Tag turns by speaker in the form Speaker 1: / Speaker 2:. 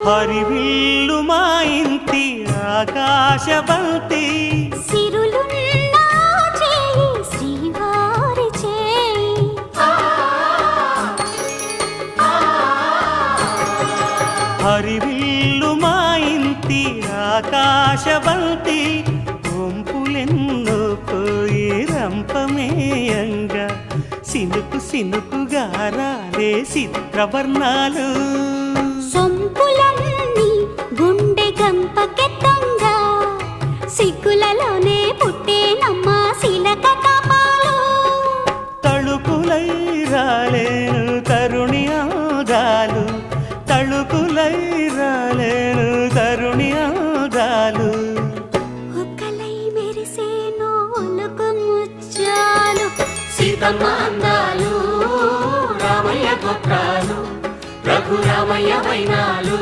Speaker 1: హరివిల్లు మా ఇంటి ఆకాశవంతి
Speaker 2: సిరులున్నా చేయి శ్రీవారి చేయి
Speaker 1: హరివిల్లు మా ఇంటి ఆకాశవంతి వంపులెన్నో పోయి రంపమేయంగా సినుకు సినుకుగా రాలే చిత్రవర్ణాలు
Speaker 2: సొంపులన్నీ గుండె గంపకెత్తంగా సిగ్గులలోనే పుట్టేనమ్మా శిలక కపాలు
Speaker 1: తళుకులై రాలేను తరుణి ఆదాలు తళుకులై రాలేను తరుణి ఆదాలు
Speaker 2: ఒక్కలై మెరిసేనో ఒలుకు ముచ్చాలు
Speaker 3: సీతమ్మ అందాలు రామయ్య గోత్రాలు రఘురామయ్య వైనాలు